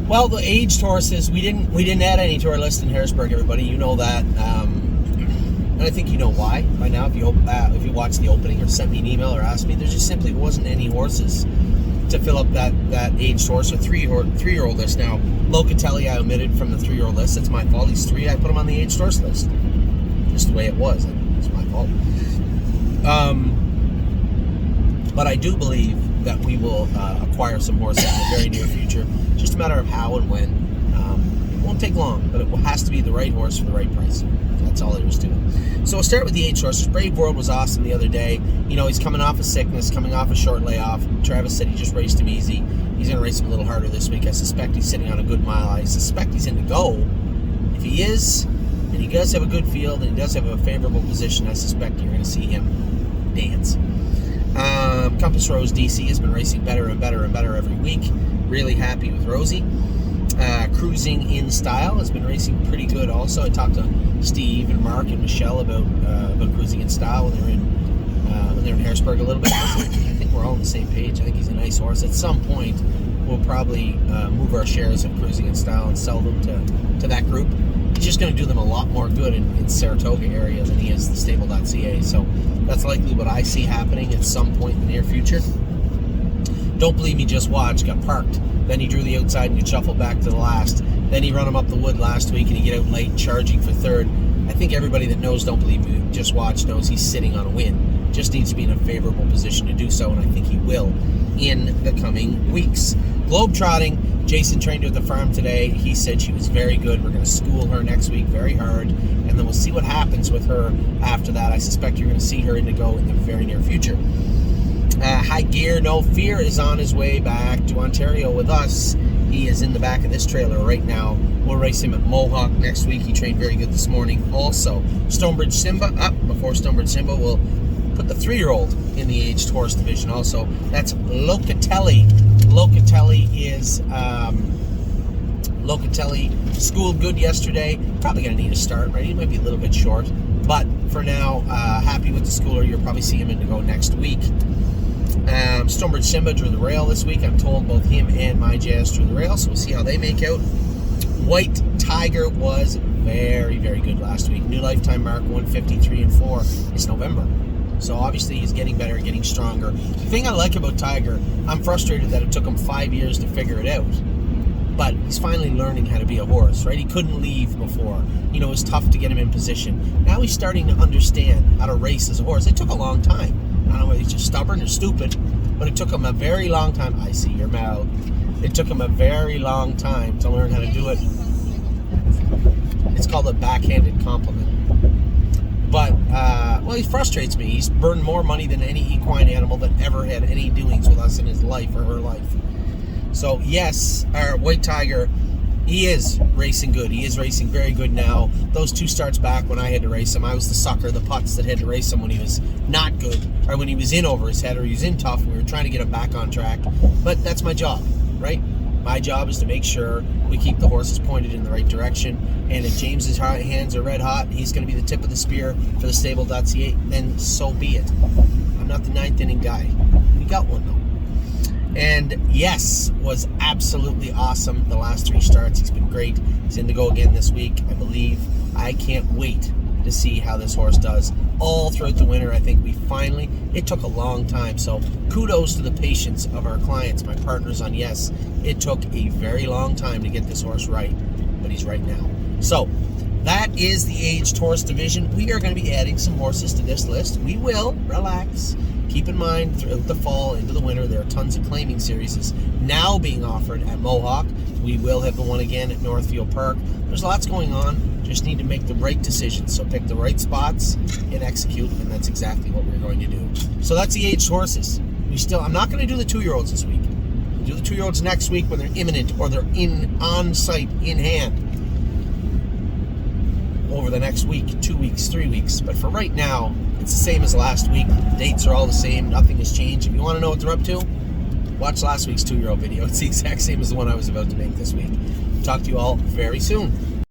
Well, the aged horses, we didn't add any to our list in Harrisburg. Everybody, you know that, and I think you know why by now. If you watch the opening or sent me an email or asked me, there just simply wasn't any horses to fill up that aged horse or three-year-old list. Now, Locatelli I omitted from the 3-year-old list. That's my fault. He's 3. I put him on the aged horse list. Just the way it was. It's my fault. But I do believe that we will acquire some horses in the very near future. Just a matter of how and when. It won't take long, but it has to be the right horse for the right price. That's all there is to it. So we'll start with the aged horses. Brave World was awesome the other day. You know, he's coming off a sickness, coming off a short layoff. Travis said he just raced him easy. He's going to race him a little harder this week. I suspect he's sitting on a good mile. I suspect he's in to go. If he is, and he does have a good field, and he does have a favorable position, I suspect you're going to see him dance. Compass Rose DC has been racing better and better and better every week. Really happy with Rosie. Cruising in Style has been racing pretty good also. I talked to Steve and Mark and Michelle about Cruising in Style when they're in Harrisburg a little bit. I think we're all on the same page. I think he's a nice horse. At some point, we'll probably move our shares of Cruising in Style and sell them to that group. He's just going to do them a lot more good in Saratoga area than he is the stable.ca. So that's likely what I see happening at some point in the near future. Don't believe me, just watch. Got parked. Then he drew the outside and he shuffled back to the last. Then he run him up the wood last week and he get out late charging for third. I think everybody that knows Don't Believe Me, just watch knows he's sitting on a win. Just needs to be in a favorable position to do so, and I think he will in the coming weeks. Globetrotting, Jason trained her at the farm today. He said she was very good. We're going to school her next week very hard, and then we'll see what happens with her after that. I suspect you're going to see her in the go in the very near future. High Gear No Fear is on his way back to Ontario with us. He is in the back of this trailer right now. We'll race him at Mohawk next week. He trained very good this morning. Also, Stonebridge Simba, before Stonebridge Simba, we'll put the 3-year-old in the aged horse division also. That's Locatelli. Locatelli schooled good yesterday. Probably going to need a start, right? He might be a little bit short. But for now, happy with the schooler. You'll probably see him in to go next week. Stonebridge Simba drew the rail this week. I'm told both him and my Jazz drew the rail, so we'll see how they make out. White Tiger was very, very good last week. New lifetime mark 153.4. It's November. So obviously he's getting better, getting stronger. The thing I like about Tiger, I'm frustrated that it took him 5 years to figure it out. But he's finally learning how to be a horse, right? He couldn't leave before. You know, it was tough to get him in position. Now he's starting to understand how to race as a horse. It took a long time. I don't know whether he's just stubborn or stupid, but it took him a very long time. I see your mouth. It took him a very long time to learn how to do it. It's called a backhanded compliment. But, well, he frustrates me. He's burned more money than any equine animal that ever had any doings with us in his life or her life. So, yes, our White Tiger, he is racing good. He is racing very good now. Those 2 starts back when I had to race him, I was the sucker, the putz that had to race him when he was not good, or when he was in over his head, or he was in tough, and we were trying to get him back on track. But that's my job, right? My job is to make sure we keep the horses pointed in the right direction. And if James's hands are red hot, he's going to be the tip of the spear for the stable.ca, then so be it. I'm not the 9th inning guy. We got one, though. And yes, was absolutely awesome the last 3 starts. He's been great. He's in to go again this week, I believe. I can't wait to see how this horse does all throughout the winter. I think we finally, it took a long time, so kudos to the patience of our clients, my partners on Yes. It took a very long time to get this horse right, but he's right now. So that is the aged horse division. We are going to be adding some horses to this list. We will, relax. Keep in mind, throughout the fall into the winter, there are tons of claiming series now being offered at Mohawk. We will have the one again at Northfield Park. There's lots going on. Just need to make the right decisions. So pick the right spots and execute, and that's exactly what we're going to do. So that's the aged horses. I'm not going to do the 2-year-olds this week. We'll do the 2-year-olds next week when they're imminent or they're on site, in hand. Over the next week, 2 weeks, 3 weeks. But for right now, it's the same as last week. The dates are all the same. Nothing has changed. If you want to know what they're up to, watch last week's 2-year-old video. It's the exact same as the one I was about to make this week. Talk to you all very soon.